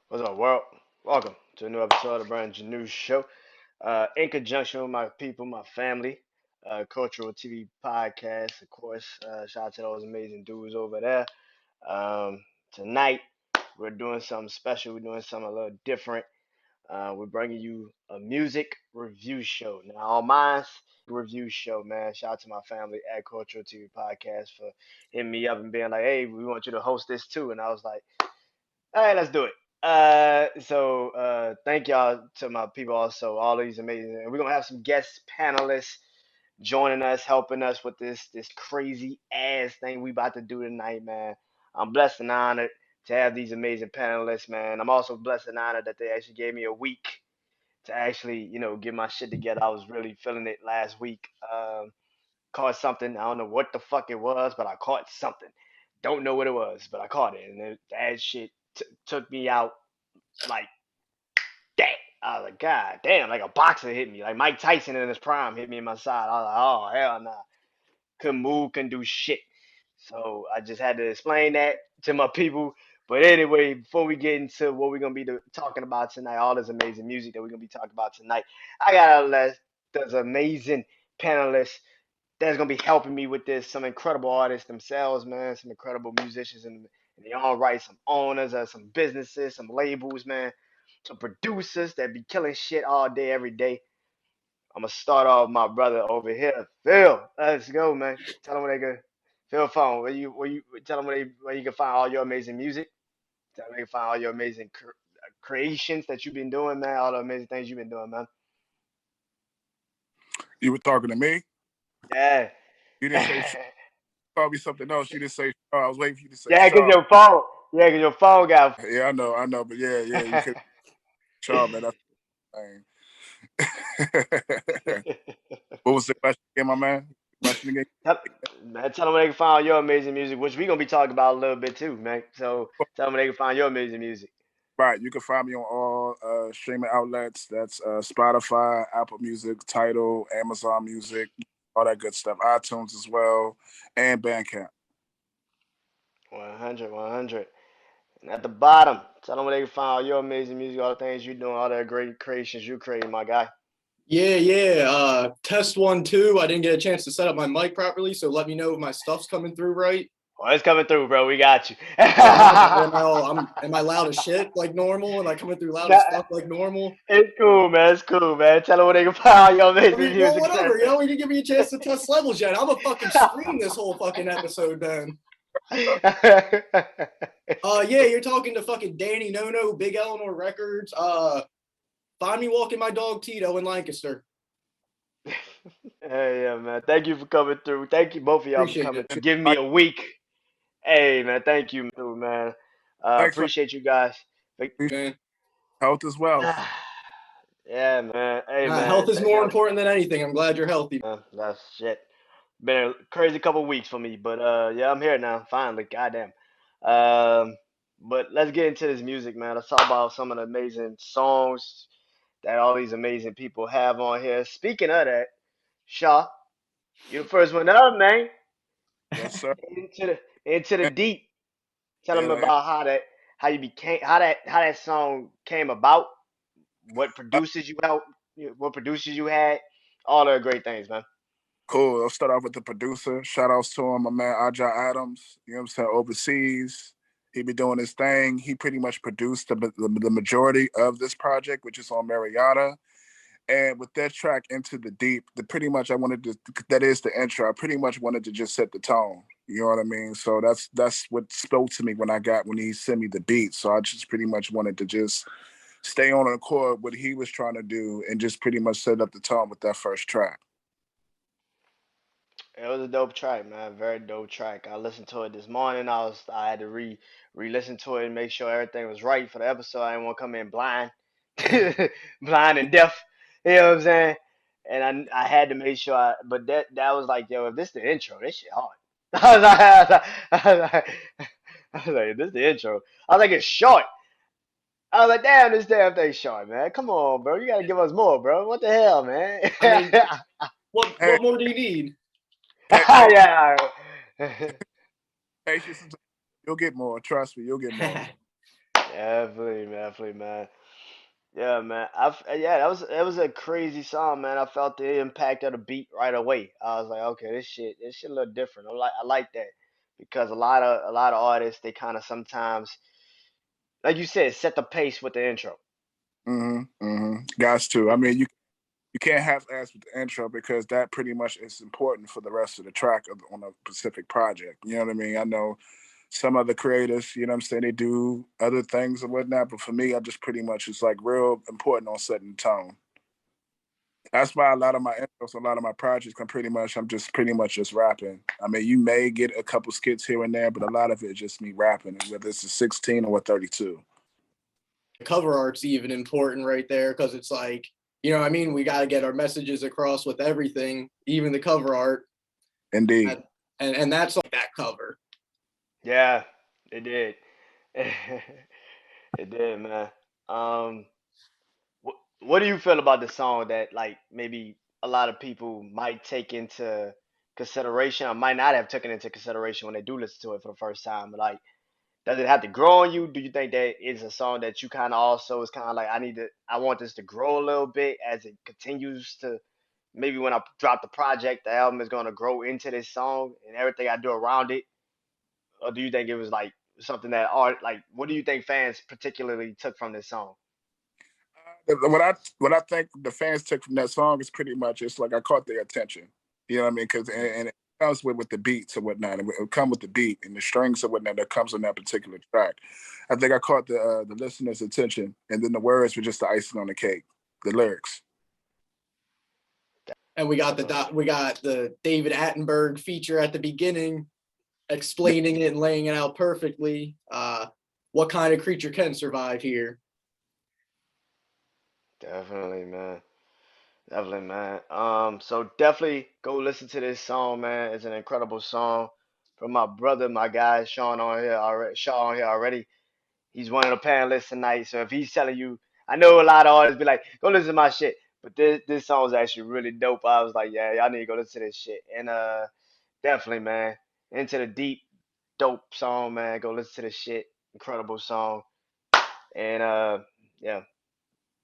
What's up, world? Welcome to a new episode of the Brand New Show. In conjunction with my people, my family, Cultural TV Podcast, of course. Shout out to those amazing dudes over there. Tonight, we're doing something special. We're doing something a little different. We're bringing you a music review show. Now, on mine's review show, man. Shout out to my family at Cultural TV Podcast for hitting me up and being like, hey, we want you to host this too. And I was like, all right, let's do it. Thank y'all to my people also, all these amazing, and we're gonna have some guest panelists joining us, helping us with this crazy ass thing we about to do tonight, man. I'm blessed and honored to have these amazing panelists, man. I'm also blessed and honored that they actually gave me a week to actually, get my shit together. I was really feeling it last week. Caught something. I don't know what the fuck it was, but I caught something. Don't know what it was, but I caught it, and that shit took me out like that. I was like, God damn, like a boxer hit me. Like Mike Tyson in his prime hit me in my side. I was like, oh hell nah. Couldn't move, couldn't do shit. So I just had to explain that to my people. But anyway, before we get into what we're gonna be talking about tonight, all this amazing music that we're gonna be talking about tonight, I got a list. There's amazing panelists that's gonna be helping me with this. Some incredible artists themselves, man. Some incredible musicians in their own right. Some owners of some businesses, some labels, man. Some producers that be killing shit all day, every day. I'm gonna start off with my brother over here, Phil. Let's go, man. Tell them where they go. Phil Phone, where you tell them where you can find all your amazing music. Tell them where you can find all your amazing creations that you've been doing, man. All the amazing things you've been doing, man. You were talking to me. Yeah. You didn't say probably something else. You didn't say Shaw. I was waiting for you to say Yeah, cause Shaw. your phone. Yeah, cause your phone got. Yeah, I know, but yeah, you could Shaw, man. That's the thing. What was the question again, my man? Question again? Tell, man, tell them where they can find all your amazing music, which we're gonna be talking about a little bit too, man. So tell them where they can find your amazing music. Right, you can find me on all streaming outlets. That's Spotify, Apple Music, Tidal, Amazon Music, all that good stuff. iTunes as well, and Bandcamp. 100, 100. And at the bottom, tell them where they can find all your amazing music, all the things you're doing, all the great creations you creating, my guy. Yeah. Test 1, 2. I didn't get a chance to set up my mic properly, so let me know if my stuff's coming through right. Oh, it's coming through, bro. We got you. Oh, perfect. Am I loud as shit like normal? Am I coming through loud Nah, as fuck like normal? it's cool, man. It's cool, man. Tell them where they can find all your I amazing mean, well, music, sir. whatever. We didn't give me a chance to test levels yet. I'm a fucking stream this whole fucking episode then. Yeah, you're talking to fucking Danny No, Big Eleanor Records. Find me walking my dog Tito in Lancaster. Hey, yeah, man. Thank you for coming through. Thank you, both of y'all, for Appreciate coming it. through. Giving me a week. Hey, man. Thank you, man. Thanks for Appreciate you guys. Man. health as well. Yeah, man. Hey, Health man. is Thank more y'all. important than anything. I'm glad you're healthy. That's shit. Been a crazy couple weeks for me, but yeah, I'm here now. Finally, goddamn. Um, but let's get into this music, man. Let's talk about some of the amazing songs that all these amazing people have on here. Speaking of that, Shaw, you the first one up, man. Yes, sir. Into the And, deep. Tell them and, about how you became how that song came about. What producers you helped, what producers you had, all the great things, man. cool. I'll start off with the producer. Shout outs to him, my man Ajay Adams. You know what I'm saying? Overseas. He be doing his thing. He pretty much produced the majority of this project, which is on Mariana. And with that track, Into the Deep, the pretty much I wanted to that is the intro. I pretty much wanted to just set the tone. You know what I mean? So that's what spoke to me when he sent me the beat. So I just pretty much wanted to just stay on the chord what he was trying to do and just pretty much set up the tone with that first track. It was a dope track, man. Very dope track. I listened to it this morning. I had to re-listen to it and make sure everything was right for the episode. I didn't want to come in blind, blind and deaf. You know what I'm saying? And I had to make sure. But that was like, yo, if this the intro, this shit hard. I was like, this the intro. I was like, it's short. I was like, damn, this damn thing short, man. Come on, bro. You gotta give us more, bro. What the hell, man? I mean, what Hey, what more do you need? Yeah. patience, you'll get more. Trust me, you'll get more. Definitely, man. Yeah, man. Yeah, that was a crazy song, man. I felt the impact of the beat right away. I was like, okay, this shit a little different. I like that because a lot of artists they kind of sometimes, like you said, set the pace with the intro. Guys, too. I mean, you can't have ass with the intro because that pretty much is important for the rest of the track on a specific project. You know what I mean? I know some other creators, you know what I'm saying, they do other things and whatnot, but for me, I just pretty much it's like real important on setting the tone. That's why a lot of my intros, a lot of my projects, I'm just pretty much just rapping. I mean, you may get a couple skits here and there, but a lot of it is just me rapping, whether it's a 16 or a 32. Cover art's even important right there because it's like, you know what I mean? We got to get our messages across with everything, even the cover art. Indeed. And that's like that cover. Yeah, it did. It did, man. Um, what do you feel about the song that like maybe a lot of people might take into consideration or might not have taken into consideration when they do listen to it for the first time? But like, does it have to grow on you? Do you think that is a song that you kind of also is kind of like I want this to grow a little bit as it continues to maybe when I drop the project, the album is gonna grow into this song and everything I do around it? Or do you think it was like something that art like what do you think fans particularly took from this song? What I think the fans took from that song is pretty much it's like I caught their attention. You know what I mean? Because and it comes with the beats and whatnot. It come with the beat and the strings and whatnot that comes on that particular track. I think I caught the listener's attention, and then the words were just the icing on the cake. The lyrics. And we got the David Attenborough feature at the beginning, explaining it and laying it out perfectly. What kind of creature can survive here? Definitely, man. Definitely, man. So definitely go listen to this song, man. It's an incredible song from my brother, my guy, Sean on here already. Sean on here already. He's one of the panelists tonight. So if he's telling you, I know a lot of artists be like, go listen to my shit. But this song is actually really dope. I was like, yeah, y'all need to go listen to this shit. And definitely, man. Into the deep, dope song, man. Go listen to this shit. Incredible song. And yeah.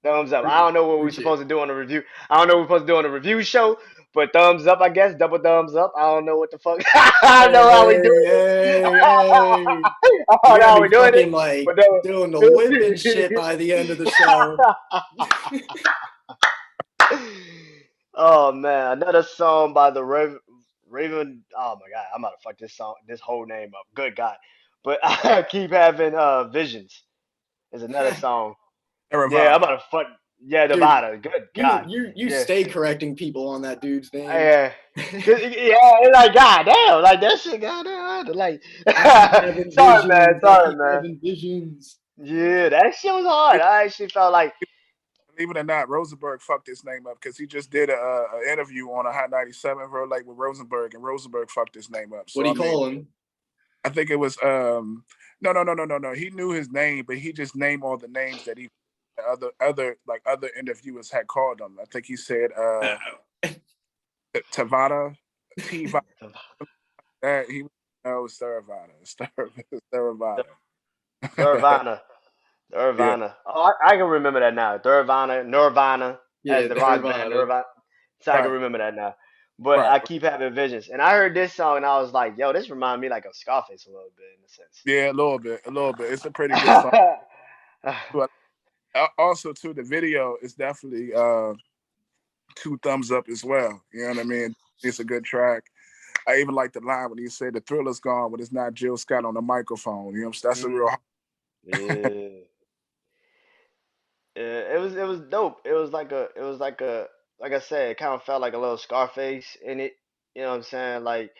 Thumbs up. I don't know what we're Appreciate it. supposed to do on the review. I don't know what we're supposed to do on the review show, but thumbs up, I guess. Double thumbs up. I don't know what the fuck. I don't know how we doing Hey, it. hey, hey. I You don't know gotta how be we doing it, fucking like but no. doing the whip and shit by the end of the show. Oh man, another song by the Raven. Oh my god, I'm about to fuck this whole name up. Good God, but I keep having visions. Is another song. Yeah, I'm Theravada. about to fuck. Yeah, Dude, Nevada. Good you God. you Yeah. stay correcting people on that dude's name. Yeah. Cause yeah, it's like God damn, like that shit, God damn, like. I keep having Sorry, man. visions. I Sorry, keep man. having visions. Yeah, that shit was hard. I actually felt like. Believe it or not, Rosenberg fucked his name up because he just did a interview on a Hot 97 bro, like with Rosenberg, and Rosenberg fucked his name up. What So do I you mean, call him? I think it was no. He knew his name, but he just named all the names that he other interviewers had called him. I think he said Tavada, T he no Staravada, Staravada. Nirvana. Yeah, Nirvana. Oh, I can remember that now. Nirvana, Yeah, as the rock band, Nirvana. Nirvana. So I can right, remember that now. But right. I keep having visions. And I heard this song and I was like, yo, this reminds me like of Scarface a little bit in a sense. Yeah, a little bit, a little bit. It's a pretty good song. But also, too, the video is definitely two thumbs up as well. You know what I mean? It's a good track. I even like the line when he said the thriller's gone when it's not Jill Scott on the microphone. You know what I'm saying? That's a real Mhm. Yeah. Yeah, it was dope. It was like a like I said, it kind of felt like a little Scarface in it. You know what I'm saying? Like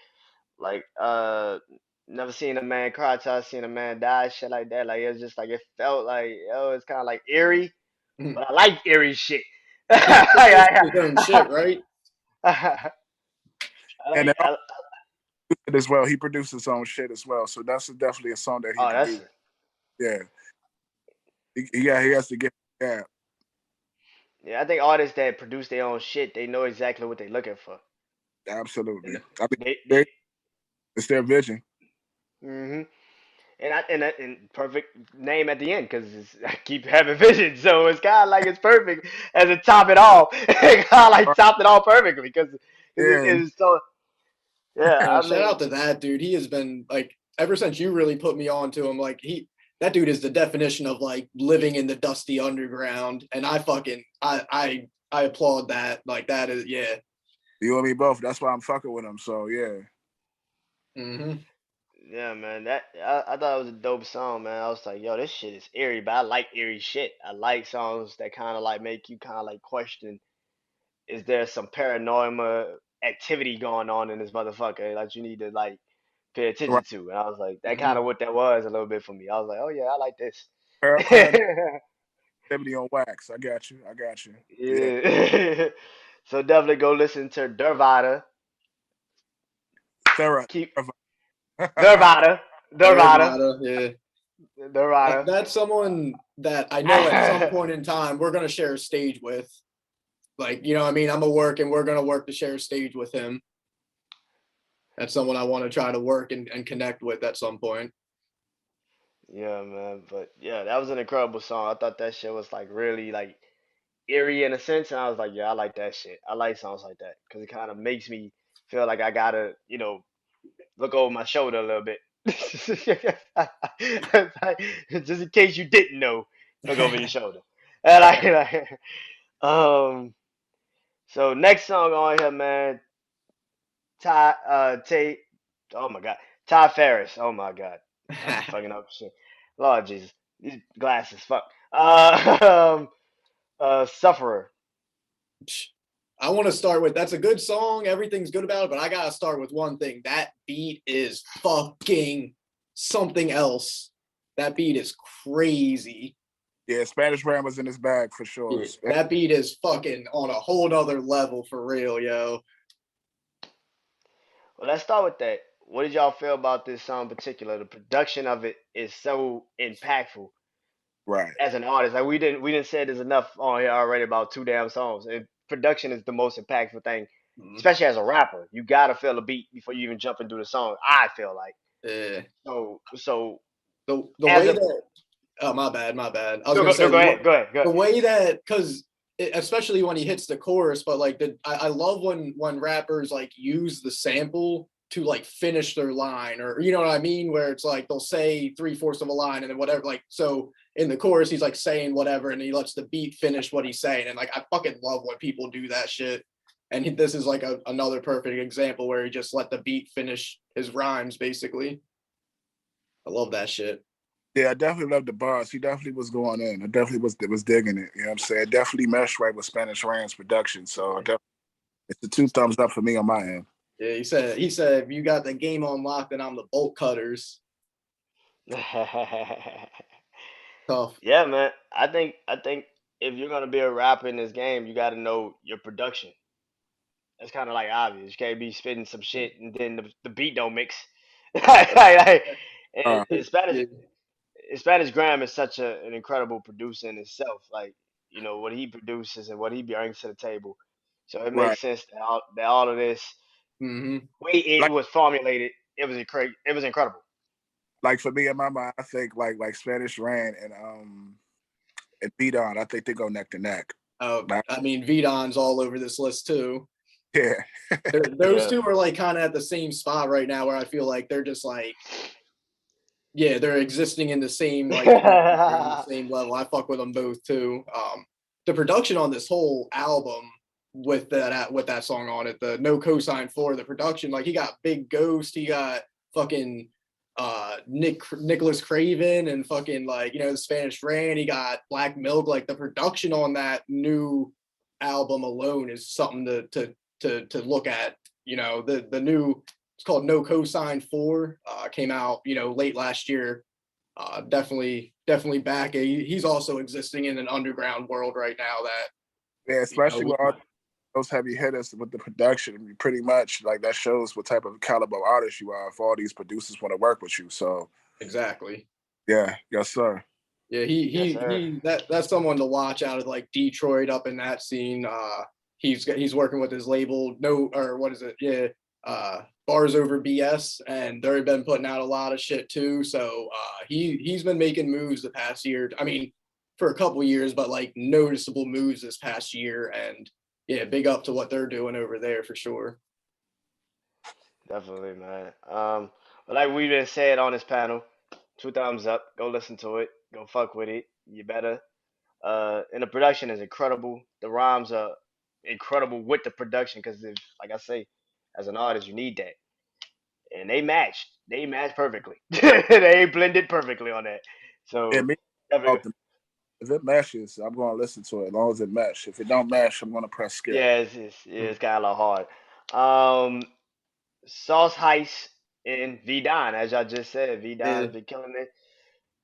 never seen a man cry till I seen a man die, shit like that. Like it was just like it felt like it's kind of like eerie, but I like eerie shit. It's I, his own shit, right? I, I and like then also as well, he produced his own shit as well. So that's definitely a song that he oh can that's do. Yeah, yeah, he has to get. Yeah, yeah. I think artists that produce their own shit, they know exactly what they're looking for. absolutely. And I mean, they it's their vision. hmm and perfect name at the end because I keep having vision, so it's kind of like it's perfect as it top it all. It kind of like topped it all perfectly because Yeah, it is so. Yeah, I Shout mean, out to that dude. He has been like ever since you really put me on to him. Like that dude is the definition of like living in the dusty underground, and I applaud that. Like that is yeah. you and me both. That's why I'm fucking with him. So yeah. Mm-hmm. yeah, man, I thought it was a dope song, man. I was like, yo, this shit is eerie, but I like eerie shit. I like songs that kind of like make you kind of like question, is there some paranormal activity going on in this motherfucker that you need to like pay Right. attention to? And I was like, that kind Mm-hmm. of what that was a little bit for me. I was like, oh yeah, I like this. Paranormal activity on wax. I got you. I got you. Yeah. Yeah. So definitely go listen to Dervada. Thorough. Keep Right. Dervada. Dervada. Everybody, yeah. Dervada. That's someone that I know at some point in time we're gonna share a stage with. Like, you know what I mean? I'm gonna work and we're gonna work to share a stage with him. That's someone I want to try to work and connect with at some point. Yeah, man. But yeah, that was an incredible song. I thought that shit was like really like eerie in a sense, and I was like, yeah, I like that shit. I like songs like that because it kind of makes me feel like I gotta, look over my shoulder a little bit. Like, just in case you didn't know, look over your shoulder. And so next song on here, man, Ty, Tay, oh my God, Ty Ferris. Oh my God, I be fucking up shit. Lord Jesus, these glasses, fuck. Sufferer. I want to start with that's a good song. Everything's good about it, but I gotta start with one thing. That beat is fucking something else. That beat is crazy. Yeah, Spanish Ram was in his bag for sure. Yeah, that beat is fucking on a whole nother level for real, yo. Well, let's start with that. What did y'all feel about this song in particular? The production of it is so impactful Right. as an artist. Like we didn't say there's enough on here already about two damn songs. And production is the most impactful thing, Mhm. especially as a rapper. You gotta feel the beat before you even jump into the song. I feel like Yeah. so The as way a that oh my bad. I was no gonna go no say go ahead go the ahead. way that because especially when he hits the chorus, but like I love when rappers like use the sample to like finish their line, or you know what I mean, where it's like they'll say three-fourths of a line and then whatever, like so in the chorus he's like saying whatever and he lets the beat finish what he's saying, and like I fucking love when people do that shit. And this is like another perfect example where he just let the beat finish his rhymes basically. I love that shit. Yeah, I definitely loved the bars. He definitely was going in. I definitely was digging it. You know what I'm saying? It definitely meshed right with Spanish Ram's production. So it's the two thumbs up for me on my end. Yeah, he said if you got the game on lock, then I'm the bolt cutters. Tough. Yeah, man. I think if you're gonna be a rapper in this game, you gotta know your production. That's kind of like obvious. You can't be spitting some shit and then the beat don't mix. Uh, And Spanish Yeah. Spanish Graham is such an incredible producer in itself. Like what he produces and what he brings to the table. So it makes right. sense that all of this Mm-hmm. way it Like was formulated. It was incredible. like for me in my mind, I think like Spanish Ran and Beat On, I think they go neck to neck. Oh, Like, I mean, Vidon's all over this list too. yeah. Those Yeah. two are like kind of at the same spot right now, where I feel like they're just like, yeah, they're existing in the same like category on the same level. I fuck with them both too. The production on this whole album with that song on it, the No Cosign for the production, like he got Big Ghost, he got fucking Nicholas Craven and fucking like the Spanish Rain, he got Black Milk. Like the production on that new album alone is something to look at. The new, it's called No Cosign 4, came out late last year. Definitely back. He's also existing in an underground world right now that Yeah, especially we with all those heavy hitters with the production, pretty much like that shows what type of caliber artist you are if all these producers want to work with you. So exactly. yeah, yes, sir. Yeah, he Yes, he sir. he that's someone to watch out of like Detroit up in that scene. He's working with his label, no, or what is it? Yeah, Bars Over BS, and they've been putting out a lot of shit too. So he's been making moves the past year. I mean, for a couple years, but like noticeable moves this past year. And yeah, big up to what they're doing over there for sure. Definitely, man. But like we been said on this panel, two thumbs up. Go listen to it. Go fuck with it. You better. And the production is incredible. The rhymes are incredible with the production because, like I say, as an artist, you need that. And they matched. They matched perfectly. They blended perfectly on that. Yeah, So, me. definitely, If it meshes, I'm gonna listen to it as long as it mesh. If it don't mesh, I'm gonna press skip. yeah, it's kind of hard. Um, Sauce Heist and V Don, as I just said, V Don Yeah, has been killing it.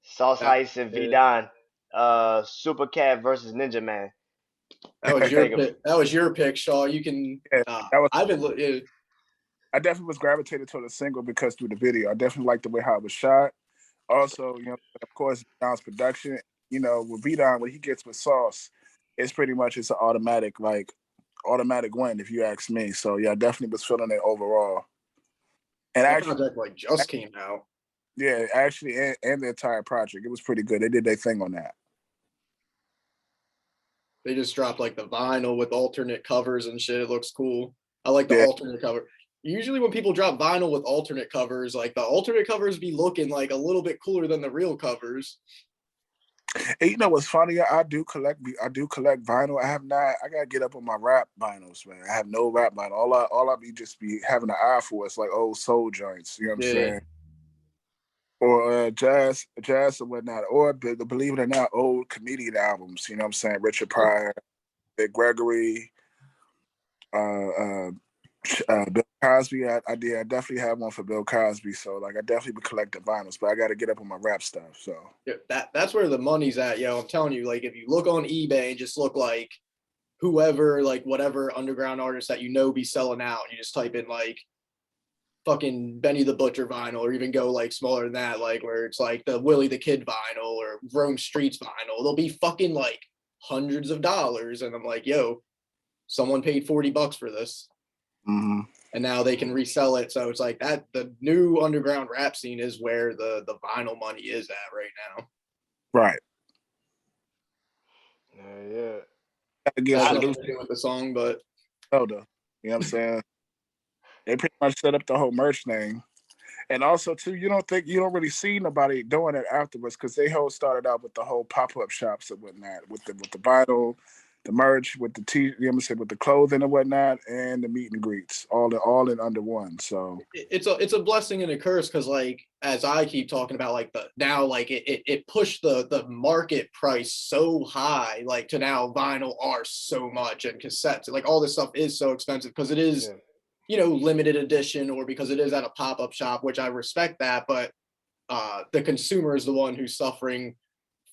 Sauce that, Heist and V yeah, Don. Super Cat versus Ninja Man. that What was you your think of? pick. That was your pick, Shaw. You can. Yeah, that was. I've been. Yeah, I definitely was gravitated toward the single because through the video, I definitely liked the way how it was shot. Also, of course, Don's production. With Vidon, when he gets with Sauce, it's pretty much it's an automatic win if you ask me. So yeah, I definitely was feeling it overall. And that actually, project like just came out. yeah, actually, and the entire project, it was pretty good. They did their thing on that. They just dropped like the vinyl with alternate covers and shit. It looks cool. I like the Yeah, alternate cover. Usually when people drop vinyl with alternate covers, like the alternate covers be looking like a little bit cooler than the real covers. and you know what's funny? I do collect vinyl. I have not. I gotta get up on my rap vinyls, man. I have no rap vinyl. All I be just be having an eye for is like old soul joints. You know what I'm Yeah. saying? Or jazz or whatnot. Or believe it or not, old comedian albums. You know what I'm saying? Richard Pryor, Big Gregory, uh, uh, Bill Cosby. I definitely have one for Bill Cosby. So like, I definitely be collecting vinyls, but I got to get up on my rap stuff. So Yeah, that's where the money's at, yo. I'm telling you, like if you look on eBay and just look like whoever, like whatever underground artist that be selling out, you just type in like fucking Benny the Butcher vinyl, or even go like smaller than that, like where it's like the Willie the Kid vinyl or Rome Streets vinyl. They'll be fucking like hundreds of dollars, and I'm like, yo, someone paid $40 for this, mm-hmm. and now they can resell it. So it's like that. The new underground rap scene is where the vinyl money is at right now. Right. Yeah. Gotta give Has nothing producers to do with the song, but soda. You know what I'm saying? They pretty much set up the whole merch thing. And also too, you don't really see nobody doing it afterwards because they whole started out with the whole pop-up shops and whatnot, with the vinyl, the merch, with the with the clothing and whatnot, and the meet and greets, all in under one. So it's a blessing and a curse because like as I keep talking about like the now like it pushed the market price so high, like to now vinyl are so much and cassettes, like all this stuff is so expensive because it is Yeah. limited edition, or because it is at a pop-up shop, which I respect that, but the consumer is the one who's suffering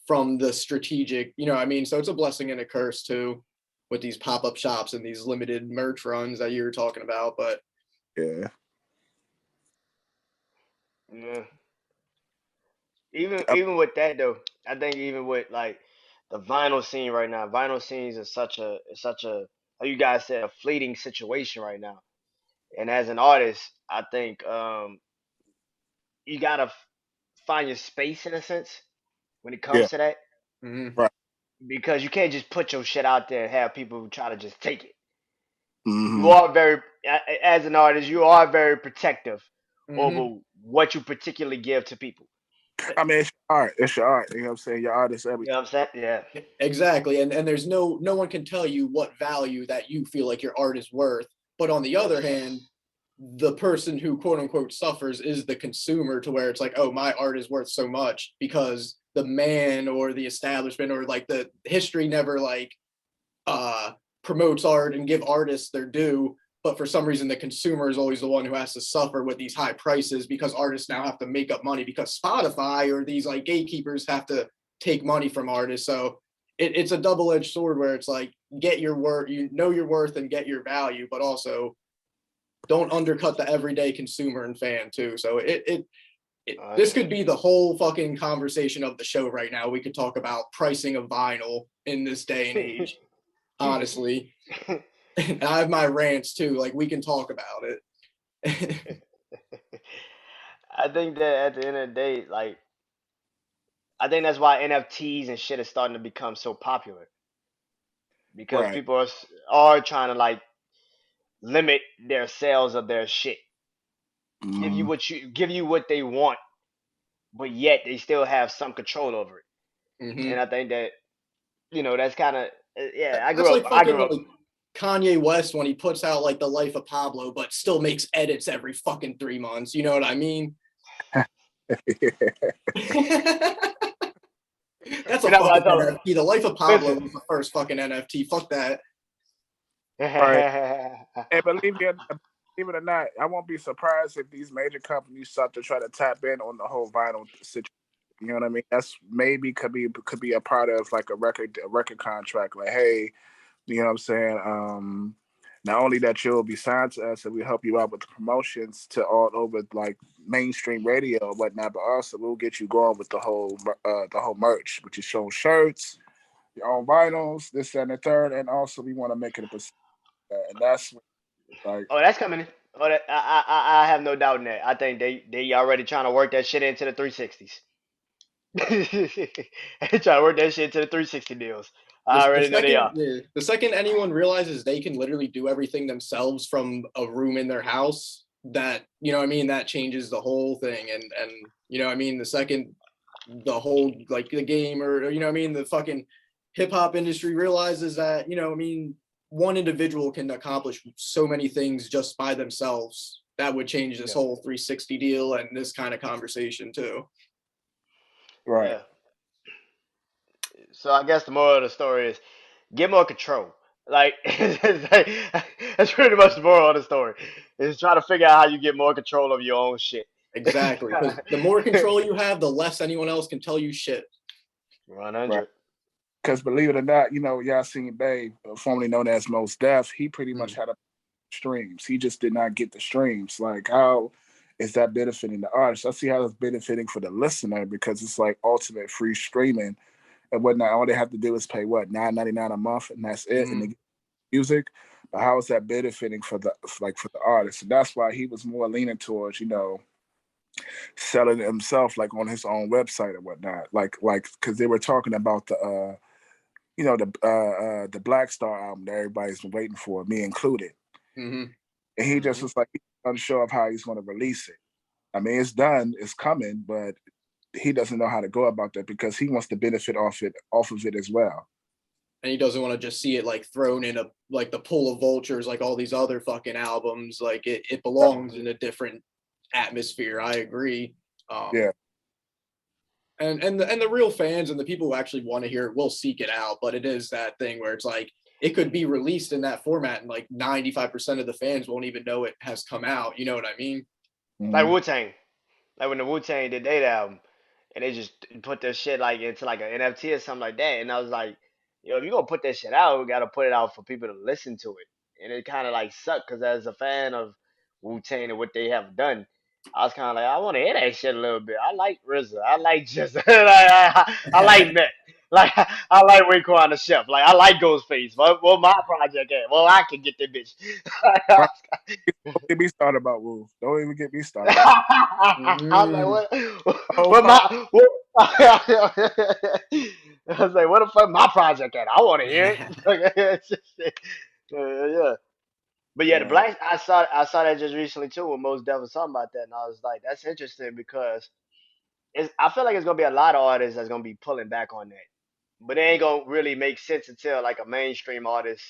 from the strategic, I mean, so it's a blessing and a curse too with these pop-up shops and these limited merch runs that you were talking about. But yeah, Yeah. Even Uh, even with that though, I think even with like the vinyl scene right now, vinyl scenes is such a how you guys said a fleeting situation right now. And as an artist, I think you gotta find your space in a sense when it yeah, comes to that mhm. right. because you can't just put your shit out there and have people try to just take it. You Mm-hmm. are as an artist, you are very protective Mhm. over what you particularly give to people. I mean, it's your art. It's your art. You know what I'm saying? Your art is You know everything. what I'm saying? Yeah. Exactly. And there's no one can tell you what value that you feel like your art is worth. But on the Yes. other hand, the person who quote unquote suffers is the consumer, to where it's like, oh, my art is worth so much because the man or the establishment or like the history never like uh promotes art and give artists their due. But for some reason the consumer is always the one who has to suffer with these high prices because artists now have to make up money because Spotify or these like gatekeepers have to take money from artists. So it's a double-edged sword where it's like get your worth, your worth and get your value, but also don't undercut the everyday consumer and fan too. So this Yeah. could be the whole fucking conversation of the show right now. We could talk about pricing of vinyl in this day and age, honestly. I have my rants too. Like we can talk about it. I think that at the end of the day, like I think that's why NFTs and shit is starting to become so popular because Right. people are trying to like limit their sales of their shit. Mm-hmm. Give you what they want, but yet they still have some control over it. And hmm I think that that's kind of yeah. I That's grew up. like I fucking grew up. like Kanye West when he puts out like the Life of Pablo, but still makes edits every fucking 3 months. You know what I mean? That's a You know what I fucking thought? NFT. The Life of Pablo Listen. was the first fucking NFT. Fuck that. Right. And believe it or not, I won't be surprised if these major companies start to try to tap in on the whole vinyl situation. You know what I mean? That's maybe could be a part of like a record contract. Like, hey, you know what I'm saying? Not only that you'll be signed to us and we help you out with the promotions to all over like mainstream radio and whatnot, but also we'll get you going with the whole merch, which is showing shirts, your own vinyls, this and the third, and also we want to make it a percent, and that's like Oh, that's coming in. Oh, I have no doubt in that. I think they already trying to work that shit into the 360s. They trying to work that shit into the 360 deals. The, I the already know they second are. the second anyone realizes they can literally do everything themselves from a room in their house, that you know what I mean, that changes the whole thing. And you know what I mean, the second the whole like the game or you know what I mean, the fucking hip hop industry realizes that, you know what I mean, one individual can accomplish so many things just by themselves, that would change this Yeah, whole 360 deal and this kind of conversation too. right. yeah. So I guess the moral of the story is get more control. Like, that's pretty much the moral of the story. Is try to figure out how you get more control of your own shit. Exactly, because the more control you have, the less anyone else can tell you shit. 100. Because believe it or not, Yasin Bey, formerly known as Most Def, he pretty much Mm. had a streams. He just did not get the streams. Like, how is that benefiting the artist? I see how it's benefiting for the listener because it's like ultimate free streaming and whatnot. All they have to do is pay what $9.99 a month, and that's it, and they Mm. get music. But how is that benefiting for the artist? And that's why he was more leaning towards selling it himself, like on his own website or whatnot. Like because they were talking about the Black Star album that everybody's been waiting for, me included. hmm And he just Hmm. was like he's unsure of how he's going to release it. I mean, it's done, it's coming, but he doesn't know how to go about that because he wants to benefit off of it as well. And he doesn't want to just see it like thrown in a like the pool of vultures like all these other fucking albums. Like it belongs in a different atmosphere. I agree. Um, Yeah, and the real fans and the people who actually want to hear it will seek it out. But it is that thing where it's like it could be released in that format, and like 95% of the fans won't even know it has come out. You know what I mean? Like mm-hmm. Wu Tang. Like when the Wu Tang did their album, and they just put their shit like into like an NFT or something like that. And I was like, if you gonna put that shit out, we gotta put it out for people to listen to it. And it kind of like sucked because as a fan of Wu Tang and what they have done, I was kind of like, I want to hear that shit a little bit. I like RZA. I like just like, I like Net. Like I like Raekwon the Chef. Like I like Ghostface. What my project at? Well, I can get that bitch. Right. Don't get me started about Wolf. Don't even get me started about. I was like, Mm. what? Oh, What my? What? I was like, what the fuck my project at? I want to hear it. It's just- yeah. But yeah, the right. black I saw that just recently too. When Most Def was talking about that, and I was like, that's interesting because I feel like it's gonna be a lot of artists that's gonna be pulling back on that, but it ain't gonna really make sense until like a mainstream artist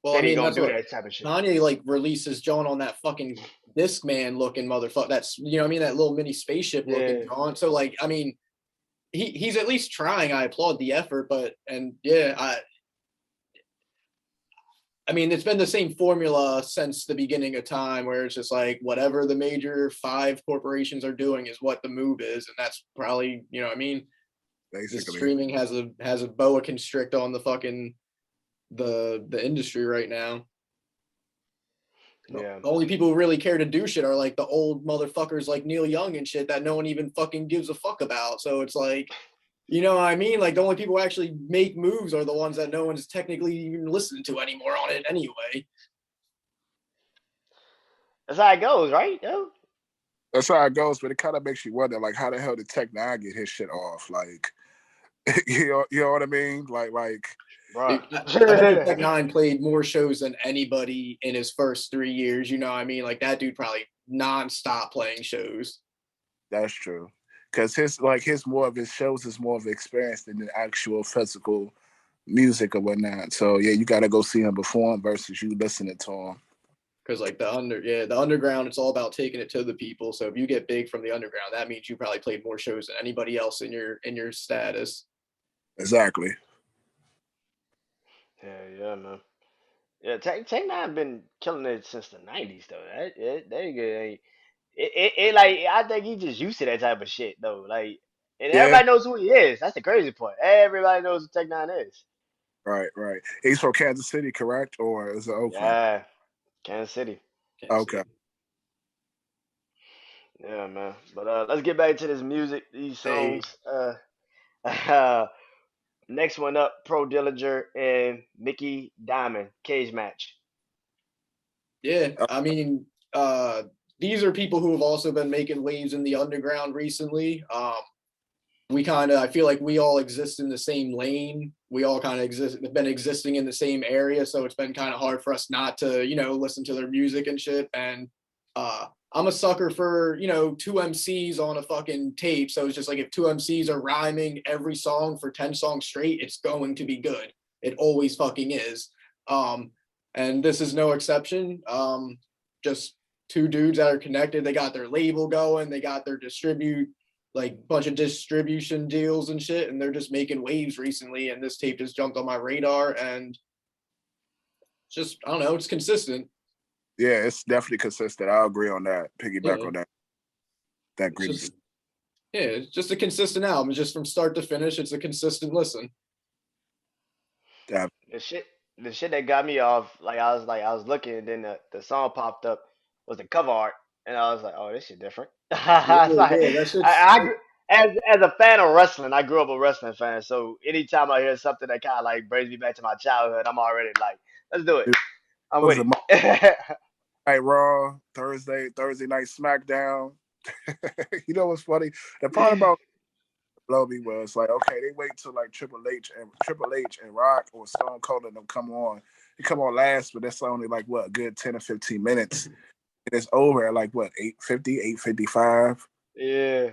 Well, I said he mean, gonna that's do what that type of shit. Kanye like releases John on that fucking Discman looking motherfucker. That's you know what I mean, that little mini spaceship looking Yeah. John. So like, I mean, he's at least trying. I applaud the effort, but and yeah, I mean, it's been the same formula since the beginning of time, where it's just like whatever the major five corporations are doing is what the move is, and that's probably you know what I mean. The Basically. streaming has a boa constrict on the fucking the industry right now. The Yeah. only people who really care to do shit are like the old motherfuckers like Neil Young and shit that no one even fucking gives a fuck about. So it's like, you know what I mean? Like the only people who actually make moves are the ones that no one's technically even listening to anymore on it anyway. That's how it goes, right? Yo? That's how it goes, but it kind of makes you wonder, like, how the hell did Tech Nine get his shit off? Like, you know what I mean? Like, Bruh. I bet you Tech Nine played more shows than anybody in his first 3 years. You know what I mean? Like that dude probably nonstop playing shows. that's true. Because his more of his shows is more of an experience than the actual physical music or whatnot. So yeah, you got to go see him perform versus you listening to him. Because like the underground, it's all about taking it to the people. So if you get big from the underground, that means you probably played more shows than anybody else in your status. Exactly. Yeah, man. Yeah, Tech Nine been killing it since the '90s though. That nigga it like I think he just used to that type of shit though. Like, and Yeah. everybody knows who he is. That's the crazy part. Everybody knows who Tech Nine is. Right. Right. He's from Kansas City, correct? Or is it Oakland? Yeah, Kansas City. Kansas Okay. City. Yeah, man. But let's get back to this music, these Hey, songs. Next one up, Pro Dillinger and Mickey Diamond cage match. yeah, Uh, I mean, these are people who have also been making waves in the underground recently. I feel like we all exist in the same lane. We all kind of have been existing in the same area, so it's been kind of hard for us not to, listen to their music and shit. And I'm a sucker for, two MCs on a fucking tape. So it's just like if two MCs are rhyming every song for 10 songs straight, it's going to be good. It always fucking is. Um, and this is no exception. Just two dudes that are connected. They got their label going. They got their like bunch of distribution deals and shit, and they're just making waves recently. And this tape just jumped on my radar, and just I don't know, it's consistent. yeah, it's definitely consistent. I'll agree on that. Piggyback Yeah, on that. That it's great. just yeah, it's just a consistent album. It's just from start to finish, it's a consistent listen. That, The shit, the shit that got me off, I was looking, and then the song popped up was the cover art, and I was like, oh, this shit different. Yeah, It's like yeah, that shit's I like, as a fan of wrestling, I grew up a wrestling fan, so anytime I hear something that kind of like brings me back to my childhood, I'm already like, let's do it. it I'm was with a Monday it. Night Raw, Thursday Night SmackDown. You know what's funny? The part about blow me was like, okay, they wait till like Triple H and Rock or Stone Cold and them come on. They come on last, but that's only like what, a good 10 or 15 minutes. And it's over at like what, 8:50, 8:55. Yeah.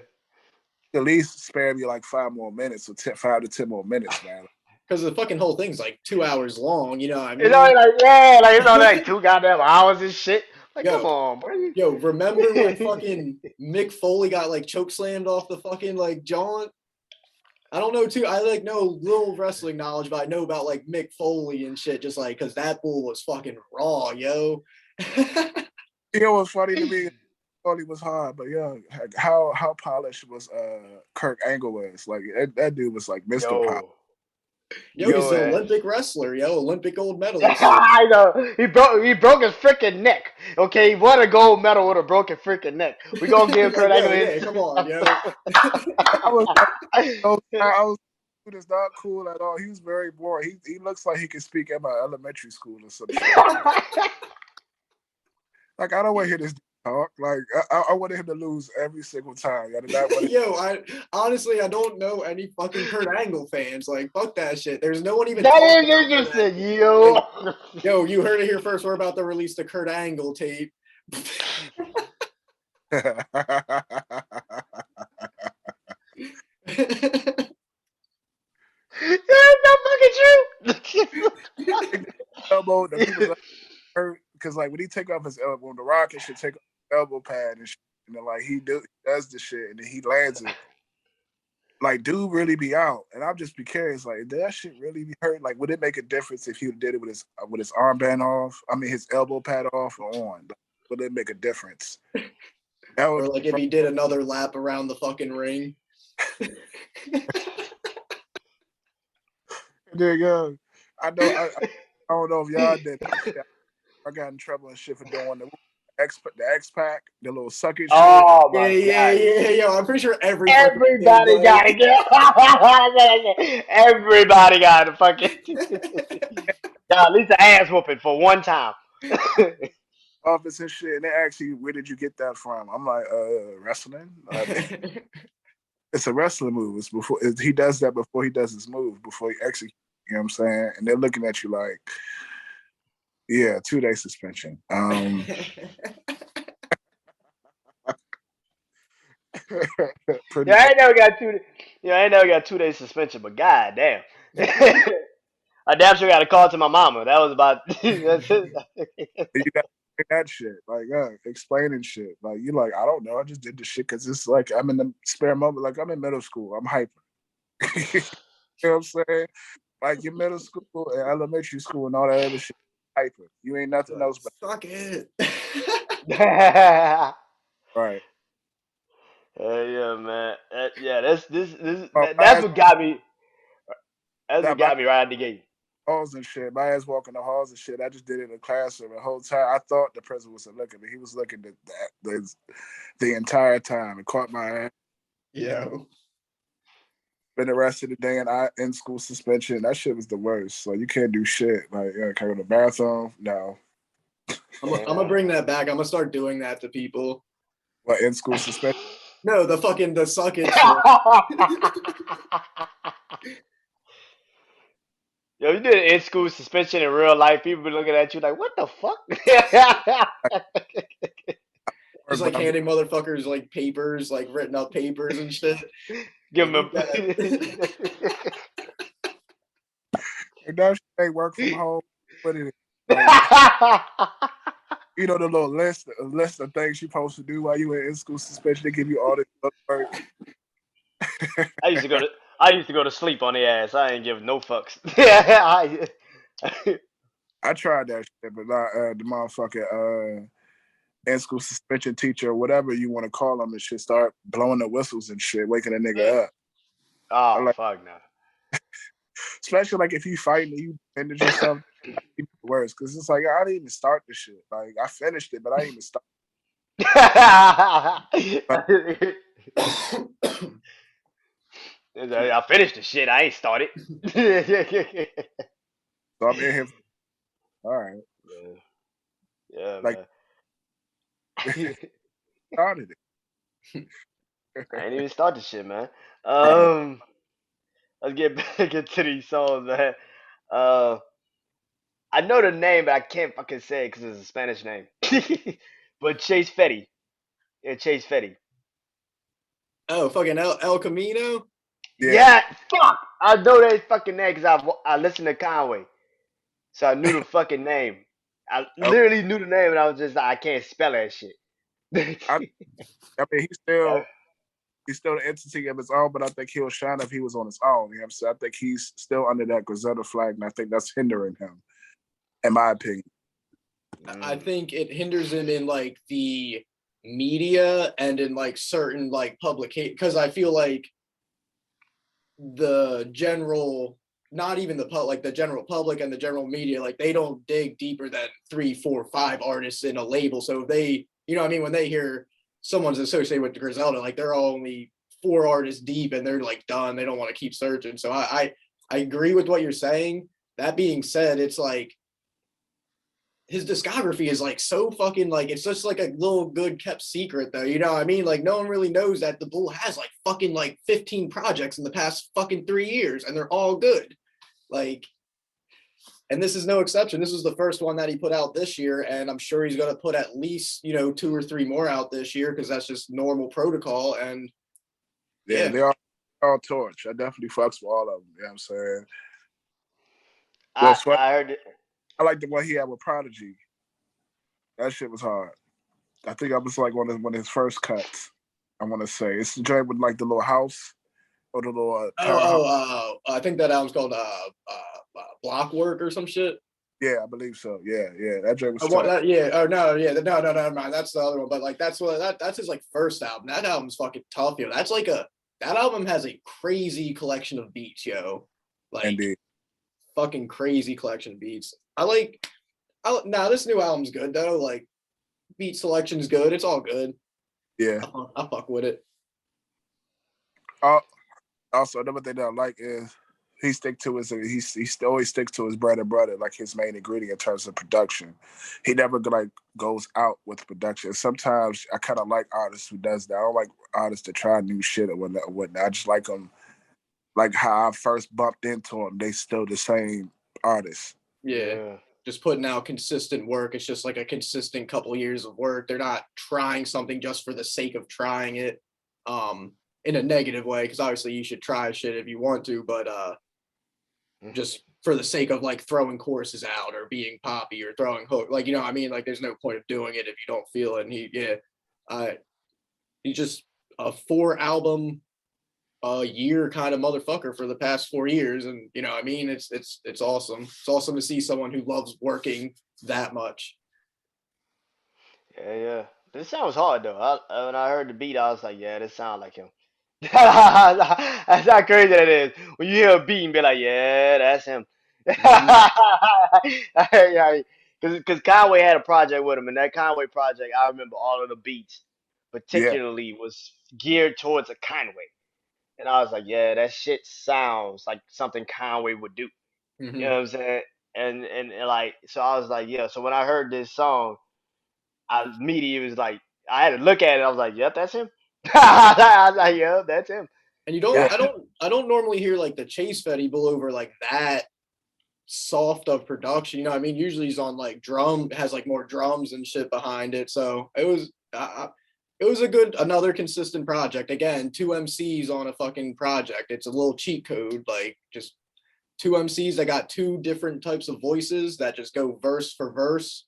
At least spare me like 5 more minutes or 5 to 10 more minutes, man. because the fucking whole thing's like 2 hours long. You know what I It's only mean? like, yeah, like it's only like 2 goddamn hours and shit. Like, come Yo, on, bro. yo, remember when fucking Mick Foley got like choke slammed off the fucking like jaunt? I don't know too. I like know little wrestling knowledge, but I know about like Mick Foley and shit. Just like because that bull was fucking raw, yo. You know what's funny to me? Thought he was hard, but yeah, how polished was Kurt Angle was like that dude was like Mr. Pop. Yo, Yo, yo, he's an Olympic wrestler, yo, Olympic gold medalist. I know. He broke his freaking neck. Okay, he won a gold medal with a broken freaking neck. We gonna give Like, Kurt yo, Angle yeah, his. come on, yo. I was like, I was dude is not cool at all. He was very boring. He looks like he could speak at my elementary school or some shit. Like I don't want to hear this talk. Like I wanted him to lose every single time. I did not want to. Yo, I honestly I don't know any fucking Kurt Angle fans. Like, fuck that shit. There's no one even That talking is about Kurt interesting, Angle. yo. Like, yo, you heard it here first. We're about to release the Kurt Angle tape. That's not fucking true. Elbow. The people like hurt because like when he take off his elbow, when the Rocket should take off his elbow pad and shit, and then like he does the shit and then he lands it. Like, dude really be out, and I'll just be curious. Like, did that shit really be hurt? Like, would it make a difference if he did it with his armband off? I mean, his elbow pad off or on? Like, would it make a difference? That Or would, like if he did another lap around the fucking ring. there you go. I know. I don't know if y'all did. I got in trouble and shit for doing the X Pack, the little sucking shit. Oh Yeah, my yeah, god. yeah, yo. I'm pretty sure every fucking kid, Everybody gotta like get. Everybody got to fucking. At least an ass whooping for one time. office and shit, and they ask you, where did you get that from? I'm like, wrestling. It's a wrestling move. It's before he does that before he does his move, before he executes. You know what I'm saying? And they're looking at you like, yeah, 2-day suspension. Pretty Yeah, I much. ain't never got 2. Yeah, I ain't never got 2 days suspension, but god damn. I damn sure got a call to my mama. That was about. That's it. You got that shit, like explaining shit. Like you like, I don't know, I just did the shit because it's like I'm in the spare moment. Like I'm in middle school, I'm hyper. You know what I'm saying? Like your middle school and elementary school and all that other shit, hyper. You ain't nothing Like, else but suck it. right. Yeah, man. Yeah, My that's ass, what got me. That's what my got me right out the gate. halls and shit. My ass walking the halls and shit. I just did it in the classroom the whole time. I thought the president was looking, but he was looking at the entire time and caught my ass. Yo. Been the rest of the day in school suspension. That shit was the worst. So you can't do shit. Like, can I go to the bathroom? No. I'm gonna bring that back. I'm gonna start doing that to people. But in school suspension. No, the suck it shit. Yo, you did an in-school suspension in real life. People be looking at you like, "What the fuck?" Just like But I'm handing motherfuckers like papers, like written up papers and shit. Give Like him you a. got that shit ain't work from home. What it is? Like, the little list of things you're supposed to do while you were in school suspension. They give you all this work. I used to go to. I used to go to sleep on the ass. I ain't give no fucks. Yeah, I tried that shit, but not the motherfucking in school suspension teacher or whatever you want to call them and shit start blowing the whistles and shit, waking a nigga up. I'm Oh like, fuck no. especially like if you fighting and you ended yourself, even worse because it's like I didn't even start the shit. Like I finished it, but I didn't even start. But I finished the shit. I ain't started. so I'm in here. All right, Yeah, yeah, like man. started it. I ain't even start the shit, man. Right. Um, let's get back into these songs, man. Uh, I know the name, but I can't fucking say it because it's a Spanish name. But Chase Fetty, yeah, Chase Fetty. oh, fucking El Camino. Yeah. Yeah, fuck. I know that fucking name because I listened to Conway, so I knew the fucking name. I I, literally knew the name, and I was just like, I can't spell that shit. I mean, Yeah. he's still an entity of his own, but I think he'll shine if he was on his own. You know what I'm saying? I think he's still under that Griselda flag, and I think that's hindering him, in my opinion. I Mm. think it hinders him in like the media and in like certain like publication because I feel like the general not even like the general public and the general media like they don't dig deeper than 3 4 5 artists in a label, so if they what I mean when they hear someone's associated with the Griselda like they're only 4 artists deep and they're like done, they don't want to keep searching, so I agree with what you're saying. That being said, it's like his discography is like so fucking like it's just like a little good kept secret though, you know what I mean? Like no one really knows that the Bull has like fucking like 15 projects in the past fucking 3 years and they're all good. Like, and this is no exception. This is the first one that he put out this year, and I'm sure he's gonna put at least 2 or 3 more out this year because that's just normal protocol. And Yeah, yeah, they all torch. I definitely fucks with all of them. You know what I'm saying? Well, I Sweat, I heard it. I like the one he had with Prodigy. That shit was hard. I think I was like one of his first cuts. I want to say it's the joint with like the little house or the little townhouse. I think that album's called Block Work or some shit. Yeah, I believe so. Yeah, yeah, that joint was What tough. that? Yeah. Oh no. Yeah. No. Never mind. That's the other one. But like, that's his like first album. That album's fucking tough, yo. That album has a crazy collection of beats, yo. Like Indeed. fucking crazy collection of beats. Now this new album's good though. Like beat selection's good. It's all good. Yeah. I fuck with it. Uh, Also, another thing that I like is he stick to his he always sticks to his bread and butter, like his main ingredient in terms of production. He never like goes out with production. Sometimes I kind of like artists who does that. I don't like artists that try new shit or whatnot. I just like them like how I first bumped into them. They still the same artists. Yeah. Yeah. Just putting out consistent work. It's just like a consistent couple years of work. They're not trying something just for the sake of trying it, in a negative way. Because obviously you should try shit if you want to, but just for the sake of like throwing courses out or being poppy or throwing hook, like you know what I mean. Like there's no point of doing it if you don't feel it. And he's just a 4 album a year kind of motherfucker for the past 4 years, and you know, I mean, it's awesome. It's awesome to see someone who loves working that much. Yeah, yeah. This sounds hard though. When I heard the beat, I was like, yeah, this sounds like him. That's how crazy that is. When you hear a beat and be like, yeah, that's him. Mm-hmm. Yeah, because Conway had a project with him, and that Conway project, I remember all of the beats, Yeah, particularly was geared towards a Conway, and I was like, yeah, that shit sounds like something Conway would do. You know Mm-hmm. what I'm saying? And like, so I was like, yeah. So when I heard this song, I immediately was like, I had to look at it. I was like, yep, that's him. I was like, yep, that's him. And you yeah, don't, I don't normally hear like the Chase Fetty blow over like that soft of production. You know, what I mean, usually he's on like drum, has like more drums and shit behind it. So it was a good, another consistent project. Again, two MCs on a fucking project. It's a little cheat code, like just two MCs that got two different types of voices that just go verse for verse.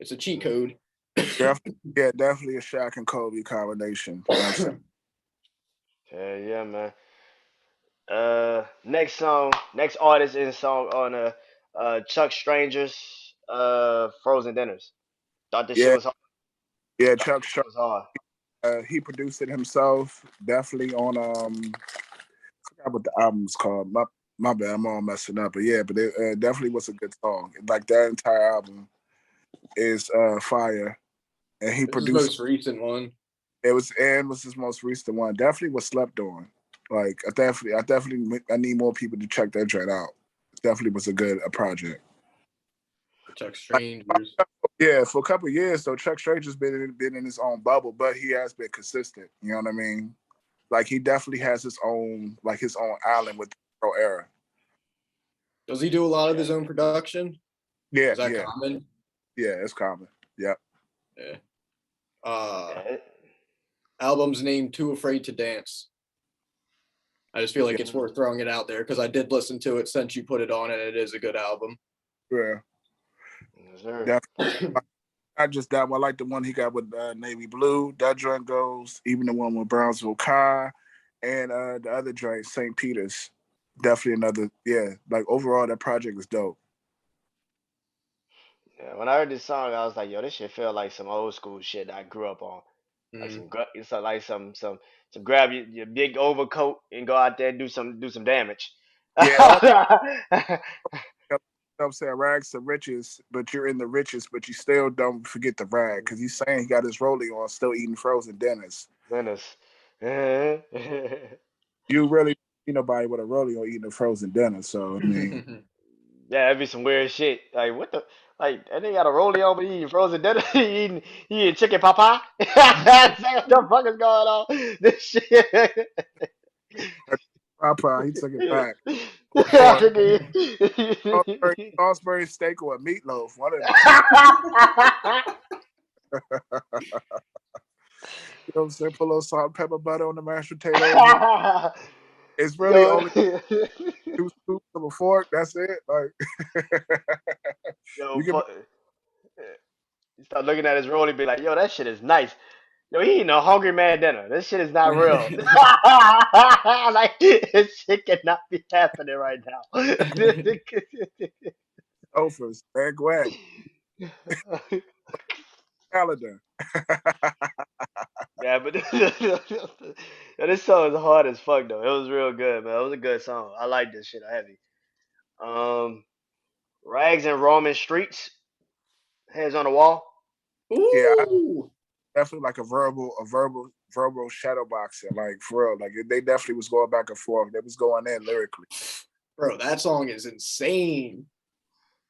It's a cheat code. definitely, yeah, definitely a Shaq and Kobe combination. You know what I'm saying? Yeah, yeah, man. Next song, next artist in song on Chuck Stranger's Frozen Dinners. Thought this shit Yeah, was hard. yeah. Thought Chuck this shit Schumer, was hard. he produced it himself. Definitely on I forgot what the album's called. My bad, I'm all messing up. But yeah, but it definitely was a good song. Like that entire album is fire, and he This is produced most recent one. it. Was his most recent one. Definitely was slept on. Like I need more people to check that joint out. Definitely was a project. Chuck Like, Strangers. yeah, for a couple of years, so Chuck Stranger's been in his own bubble, but he has been consistent. You know what I mean? Like he definitely has his own island with the pro era. Does he do a lot of Yeah, his own production? Yeah, Is that yeah, common? yeah. It's common. Yeah, Yeah. Uh, yeah, album's named Too Afraid to Dance. I just feel yeah, like it's worth throwing it out there because I did listen to it since you put it on, and it is a good album. yeah. yes, sir. Definitely. Not just that one. I like the one he got with Navy Blue. That joint goes. Even the one with Brownsville Kai, and the other joint St. Peter's. Definitely another. Yeah, like overall that project is dope. Yeah, when I heard this song, I was like, yo, this shit feel like some old school shit that I grew up on. Like Mm. it's like some grab your big overcoat and go out there and do some damage. Yeah, all you know what I'm saying, rags to riches, but you're in the riches, but you still don't forget the rag because he's saying he got his rollie on, still eating frozen dinners. Goodness. You really see nobody with a rollie on eating a frozen dinner. So I mean, Yeah, that'd be some weird shit. Like what the like that nigga got a rollie on but he eating frozen dinner. He eating chicken papa. Say what the fuck is going on? This shit. Papa, he took it back. I Or think Salisbury steak or a meatloaf, one of the two. You know what I'm saying? Put a little salt and pepper butter on the mashed potatoes. It's really yo, only two scoops of a fork. That's it. Like yo, you can fuck. You start looking at his roll and be like, yo, that shit is nice. Yo, he eating a hungry man dinner. This shit is not real. Like, this shit cannot be happening right now. offers and Gwen calendar. Yeah, but yeah, this song is hard as fuck though. It was real good, man. It was a good song. I like this shit heavy. Um, Rags and Roman Streets, Hands on the Wall. Yeah, I Ooh. definitely like verbal shadow boxing. Like for real, like they definitely was going back and forth. They was going in lyrically. Bro, that song is insane.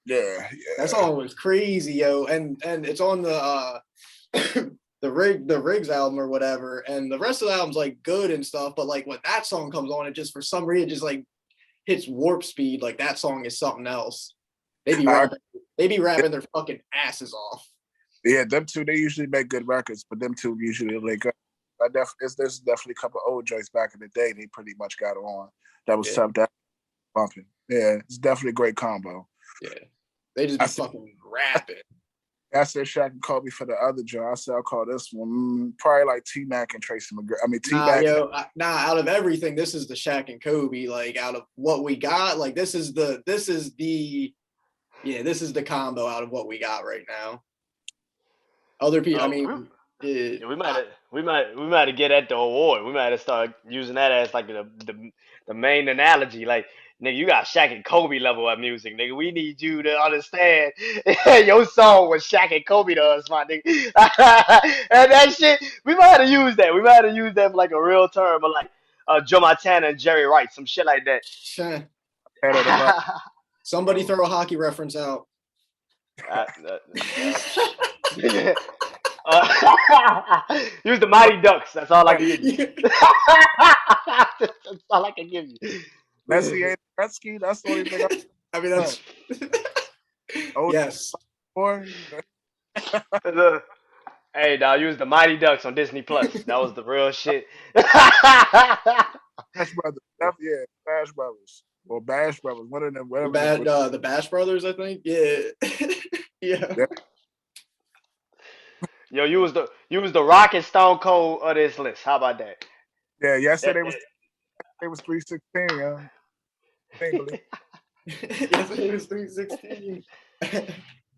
Yeah, That yeah. song was crazy, yo. And it's on the the Rigs album or whatever. And the rest of the album's like good and stuff, but like when that song comes on, it just for some reason just like hits warp speed. Like that song is something else. They be I, rapping, they be rapping their fucking asses off. yeah, them two, they usually make good records, but them two usually link up. There's definitely a couple of old joints back in the day they pretty much got on. That was Yeah, tough, that bumping. Yeah, it's definitely a great combo. yeah. They just I be said, fucking rapping. I said Shaq and Kobe for the other joint. I said I'll call this one probably like T Mac and Tracy McGrady. I mean T Nah, Mac and yo, out of everything, this is the Shaq and Kobe. Like out of what we got, like this is the this is the combo out of what we got right now. Other people, I Oh, mean, it, yeah, we might have get at the award. We might have started using that as like the main analogy. Like, nigga, you got Shaq and Kobe level of music, nigga. We need you to understand your song was Shaq and Kobe to us, my nigga. And that shit, we might have used that. We might have used that for like a real term, but like Joe Montana and Jerry Wright, some shit like that. head of the month. somebody throw a hockey reference out. Uh, uh, uh, use the Mighty Ducks. That's all I can give you. That's all I can give Messi you. ain't Gretzky. That's the only thing I mean, I that's old yes. for. Hey, dog, use the Mighty Ducks on Disney Plus. That was the real shit. Bash Brothers. Yeah, Bash Brothers. Or Bash Brothers. One of them, The whatever bad, the Bash Brothers, I think. Yeah, yeah. yeah. Yo, you was the Rock and Stone Cold of this list. How about that? Yeah, That- yesterday was 316, yeah. Can't believe yes, it was 316.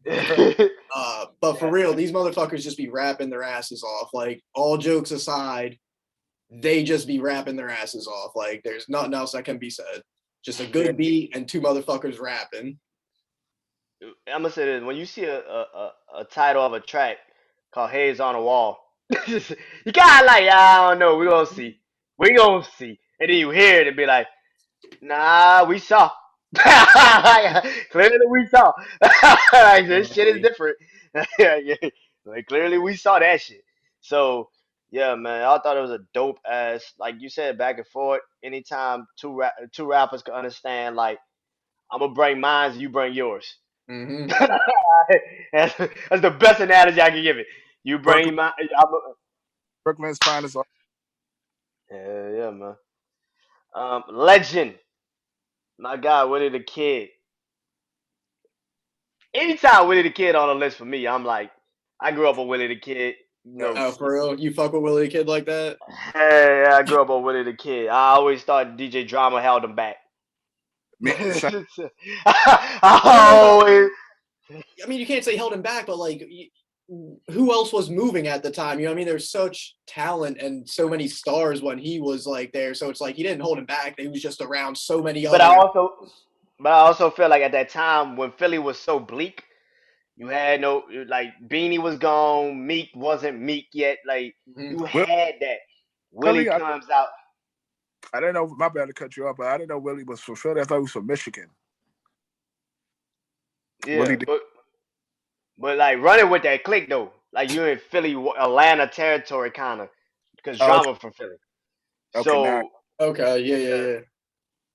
that- But for real, these motherfuckers just be rapping their asses off. Like all jokes aside, they just be rapping their asses off. Like there's nothing else that can be said. Just a yeah. good beat and two motherfuckers rapping. I'm gonna say this: when you see a title of a track called "Haze on the Wall," you kind of like, I don't know. We gonna see. We gonna see. And then you hear it and be like, nah, we saw. Clearly, we saw. Like, this shit is Like, different. Yeah, yeah. Like, clearly, we saw that shit. So, yeah, man, I thought it was a dope ass, like you said, back and forth. Anytime two rappers can understand, like, I'm gonna bring mine, you bring yours. mm-hmm. That's the best analogy I can give it. You Brooklyn, bring my, Brooklyn's finest. yeah, man. Legend, my guy Willie the Kid. Anytime Willie the Kid on the list for me, I'm like, I grew up with Willie the Kid. You know, Oh, for real? You fuck with Willie the Kid like that? hey, I grew up with Willie the Kid. I always thought DJ Drama held him back. Me, No, I no, but always, I mean, you can't say held him back, but like, who else was moving at the time? You know what I mean? There's such talent and so many stars when he was like there. So it's like he didn't hold him back. He was just around so many but I other. also, but I also feel like at that time when Philly was so bleak, you had no like Beanie was gone, Meek wasn't Meek yet. Like Mhm. you Will, had that. Willie Willie, comes out, I didn't know. My bad to cut you off, but I didn't know Willie was from Philly. I thought he was from Michigan. yeah, Willie, did, but like running with that click though, like you in Philly, Atlanta territory kind of, because oh, drama from Philly. okay, now So, Okay, yeah, yeah, yeah, yeah.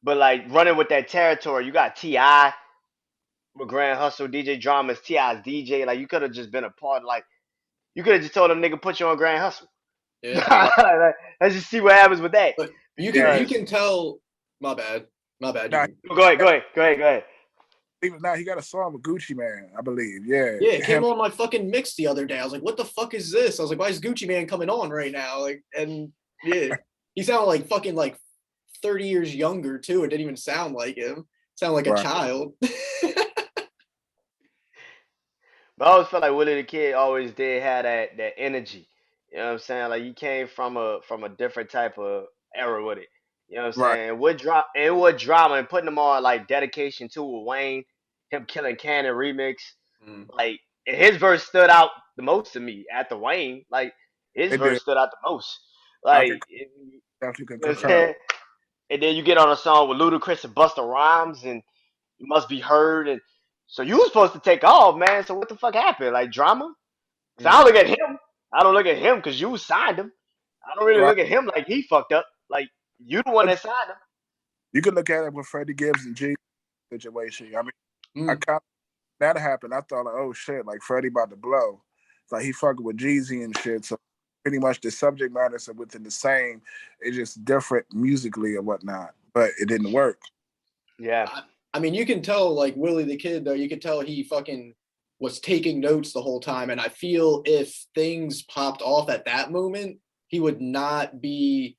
but like running with that territory, you got Ti with Grand Hustle, DJ Drama is Ti's DJ. Like you could have just been a part. Like you could have just told them nigga put you on Grand Hustle. Yeah. Like, let's just see what happens with that. But you Because can tell. My bad. My bad. You now, can. go ahead, go ahead, go ahead, go ahead. now he got a song with Gucci Man, I believe. Yeah, Yeah, it came him. on my fucking mix the other day. I was like, what the fuck is this? I was like, why is Gucci Man coming on right now? Like, and yeah, he sounded like fucking like 30 years younger too. It didn't even sound like him. Sound like a Right, child. But I always felt like Willie the Kid always did have that energy. You know what I'm saying? Like he came from a different type of era with it. You know what I'm right. saying? What drama and putting them on like dedication to with Wayne, him killing Cannon remix. Mm. Like and his verse stood out the most to me after Wayne. Like his It did. verse stood out the most. I can Like you definitely know what I'm concur. saying? and then you get on a song with Ludacris and Busta Rhymes, and you must be heard, and so you was supposed to take off, man. So what the fuck happened? Like drama? Cause I don't Mm. look at him. I don't look at him because you signed him. I don't really Right. look at him like he fucked up. Like you the one But that signed him. you could look at it with Freddie Gibbs and G situation. I mean, I Mm. kind of that happened. I thought, like, oh shit, like Freddie about to blow. It's like he fucking with Jeezy and shit. So pretty much the subject matters are within the same. It's just different musically and whatnot. But it didn't work Yeah, I mean, you can tell like Willie the Kid though. You could tell he fucking was taking notes the whole time, and I feel if things popped off at that moment, he would not be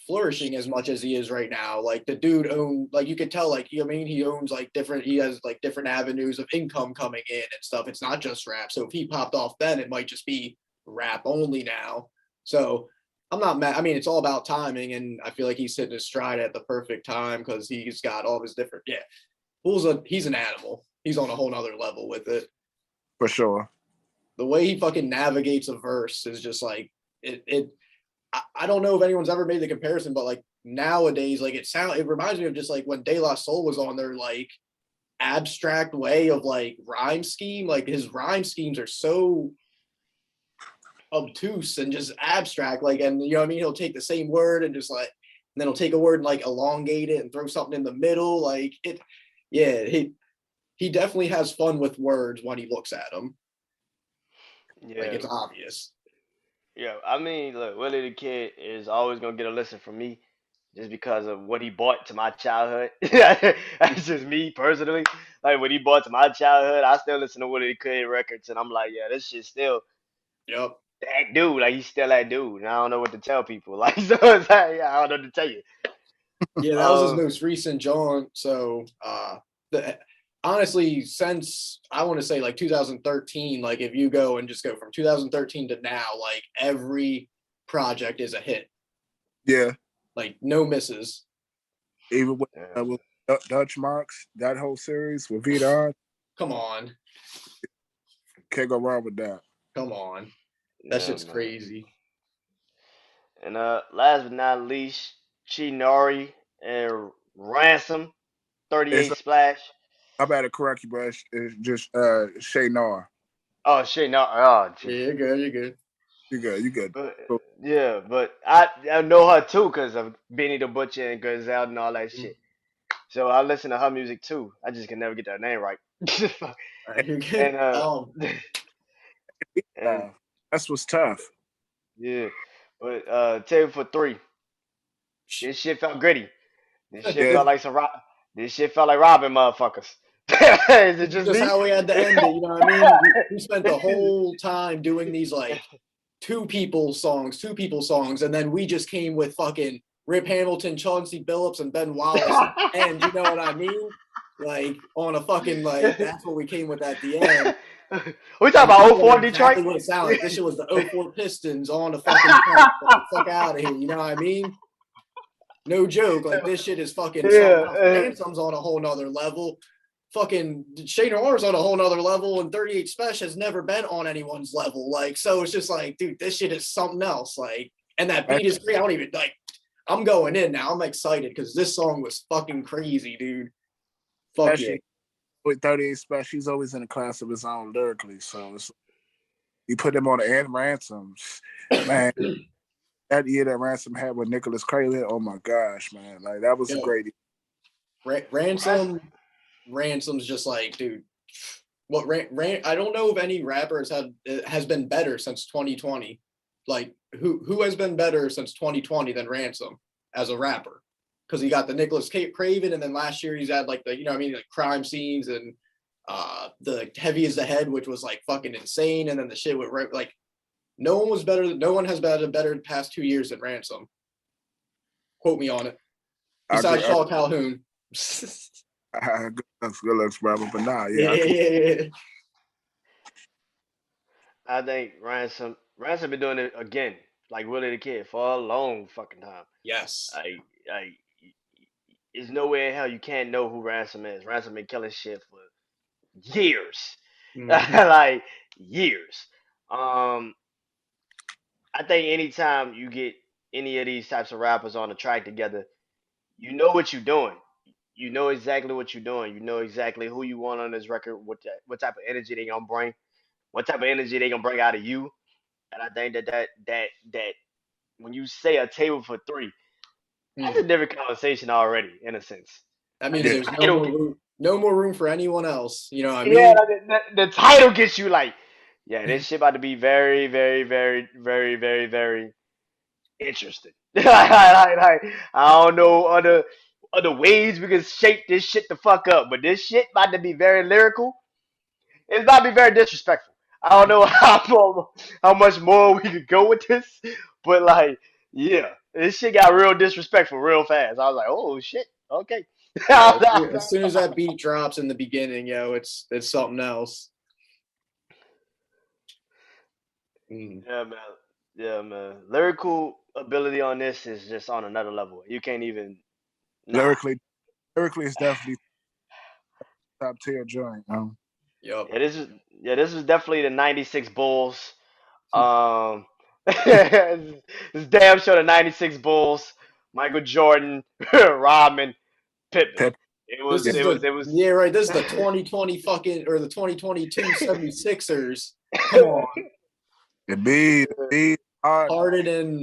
flourishing as much as he is right now. Like the dude owned, like you could tell, like I mean, he owns like different. He has like different avenues of income coming in and stuff. It's not just rap. So if he popped off, then it might just be rap only now. So I'm not mad. I mean, it's all about timing, and I feel like he's hitting his stride at the perfect time because he's got all his different. Yeah, he's an animal. He's on a whole nother level with it. for sure. The way he fucking navigates a verse is just like it. I don't know if anyone's ever made the comparison, but like nowadays, like it reminds me of just like when De La Soul was on their like abstract way of like rhyme scheme. Like his rhyme schemes are so obtuse and just abstract. Like, and you know what I mean? He'll take the same word and just like, and then he'll take a word and like elongate it and throw something in the middle. Like it, yeah, he definitely has fun with words when he looks at them. Like yeah, it's obvious. yeah. I mean, look, Willie the Kid is always gonna get a listen from me, just because of what he brought to my childhood. That's just me personally. Like what he brought to my childhood, I still listen to Willie the Kid records, and I'm like, yeah, this shit still Yep. that dude. Like he's still that dude, and I don't know what to tell people. Like so, it's like, yeah, I don't know what to tell you. Yeah, that was his Um, most recent jaunt. So the honestly, since I want to say like 2013, like if you go and just go from 2013 to now, like every project is a hit. Yeah. Like no misses. Even yeah, with Dutch Marks, that whole series with Vita, Come on. can't go wrong with that. Come on. That yeah, shit's man. crazy. And last but not least, Chinori and Ransom, It's 38 Splash. I'm about to correct you, bro. It's just Shay Nar. Oh shit, no, oh Yeah, jeez. you're good, you're good. You good? You good? But Cool. yeah, but I know her too because of Benny the Butcher and Gazelle and all that shit. So I listen to her music too. I just can never get that name right. All right, you're good. and and Uh, that's what's tough. yeah, but table for three. This shit felt gritty. This shit Yeah, felt like some rob. This shit felt like robbing motherfuckers. Is it This is just just me? how we had to end it. You know what I mean? We spent the whole time doing these like two people songs, and then we just came with fucking Rip Hamilton, Chauncey Billups, and Ben Wallace at the end. You know what I mean? Like on a fucking like that's what we came with at the end. We talking And about people oh know 04 Detroit? exactly what it sounded like. This shit was the '04 Pistons on the fucking track. Get the fuck out of here. You know what I mean? No joke. Like this shit is fucking something Yeah, else. Ransom's on a whole nother level. Fucking Shane Orr's on a whole nother level, and 38 Special has never been on anyone's level. Like, so it's just like, dude, this shit is something else. Like, and that beat is great. I don't even like. I'm going in now. I'm excited because this song was fucking crazy, dude. Fuck yeah. especially with 38 Special, he's always in a class of his own lyrically. So it's, you put him on the end ransoms, man. That year that Ransom had with Nicholas Craven, oh my gosh, man, like that was a Yo, great. Ransom. Ransom's just like, dude. What I don't know if any rapper has been better since 2020. Like who has been better since 2020 than Ransom as a rapper? Because he got the Nicholas Craven, and then last year he's had like the, you know what I mean, like crime scenes and the Heavy as the Head, which was like fucking insane, and then the shit with like no one was better. No one has been better the past 2 years than Ransom. Quote me on it. I agree. Besides Shaw Calhoun. Good looks, brother. But nah, yeah, Yeah, I yeah, can. yeah, yeah. I think Ransom been doing it again, like Willie the Kid, for a long fucking time. Yes. I there's no way in hell you can't know who Ransom is. Ransom been killing shit for years, Mhm. like years. Um, I think anytime you get any of these types of rappers on a track together, you know what you're doing. You know exactly what you're doing. You know exactly who you want on this record, what type of energy they gonna bring, what type of energy they gonna bring out of you. And I think that when you say a table for three, that's a Hmm. different conversation already, in a sense. That Like means Yeah, there's title, no more room for anyone else. You know what I yeah, mean? like the title gets you like, yeah, this shit about to be very, very, very, very, very, very interesting. I don't know other ways we can shape this shit the fuck up, but this shit about to be very lyrical. It's about to be very disrespectful. I don't know how much more we could go with this, but like, yeah, this shit got real disrespectful real fast. I was like, oh shit, okay. Yeah, Yeah, as soon as that beat drops in the beginning, it's something else. Mm. man. Yeah, man. Lyrical ability on this is just on another level. You can't even nah. lyrically, lyrically, it's definitely top tier joint. Yep. This is definitely the '96 Bulls. Um, it's damn sure the '96 Bulls. Michael Jordan, Rodman, Pippen. Pep, It This was yeah, is it was the it was. yeah, right. This is the 2020 fucking or the 2022 76ers. Come on. the beat, hard. Harden and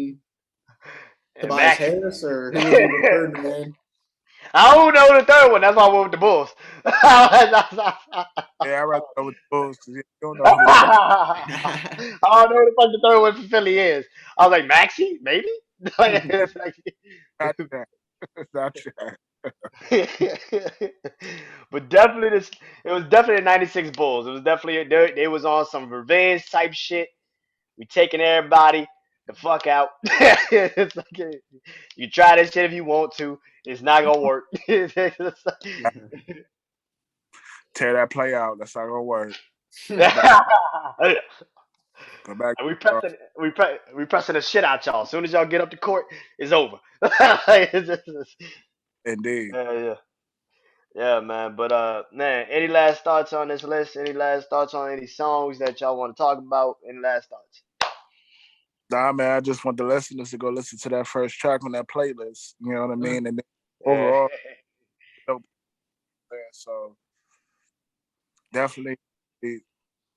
And Tobias Maxie. Harris, or who would be the third man? I don't know the third one. That's why I went with the Bulls. Yeah, I rather go with the Bulls because you don't know who the third. I don't know who the fuck the third one for Philly is. I was like, Maxie, maybe? It's like- Not that. Not that. but definitely this it was definitely the '96 Bulls. It was definitely they was on some revenge type shit. We taking everybody the fuck out. It's like you try this shit if you want to. It's not gonna work. Tear that play out. That's not gonna work. Go back. And Go back. we pressing the shit out y'all. As soon as y'all get up to court, it's over. Indeed. Yeah, yeah. Yeah, man. But man, any last thoughts on this list? Any last thoughts on any songs that y'all want to talk about? Any last thoughts? Nah, man. I just want the listeners to go listen to that first track on that playlist. You know what I mean? And then Yeah, overall, dope, man. So definitely, we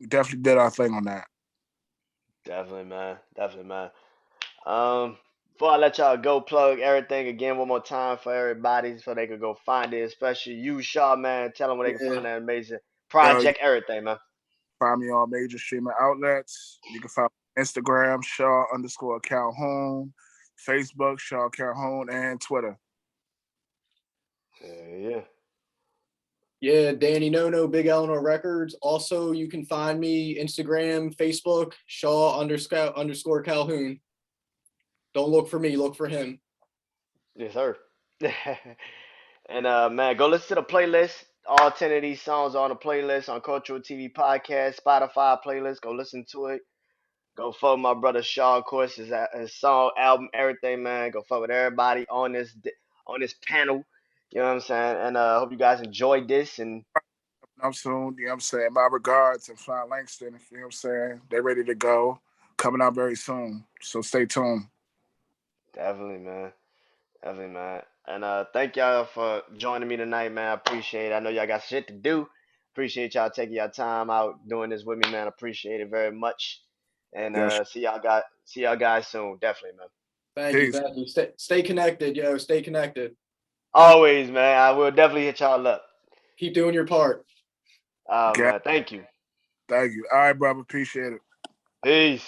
definitely did our thing on that. definitely, man. Definitely, man. Before I let y'all go, plug everything again one more time for everybody so they can go find it, especially you, Shaw, man. Tell them where they can Yeah. find that amazing Yo, you project, everything, man. find me on major streaming outlets. You can find me on Instagram, Shaw_Calhoun, Facebook, Shaw Calhoun, and Twitter. Yeah, Yeah, Danny No Big Eleanor Records. Also, you can find me Instagram, Facebook, Shaw__ Calhoun. Don't look for me, look for him. yes, sir. And man, go listen to the playlist. All 10 of these songs are on the playlist on Cultural TV Podcast, Spotify playlist. Go listen to it. Go follow my brother Shaw, of course, his song, album, everything, man. Go follow with everybody on this panel. You know what I'm saying? And hope you guys enjoyed this. And I'm soon, you know what I'm saying? My regards and Fly Langston, you know what I'm saying? They're ready to go. Coming out very soon. So stay tuned. definitely, man. Definitely, man. And thank y'all for joining me tonight, man. I appreciate it. I know y'all got shit to do. Appreciate y'all taking your time out doing this with me, man. Appreciate it very much. And Yes. see y'all guys soon. Definitely, man. Thank you, Peace. thank you. Stay connected, yo. Stay connected. Always, man. I will definitely hit y'all up. Keep doing your part. Okay. Man. Thank you. Thank you. All right, brother. Appreciate it. Peace.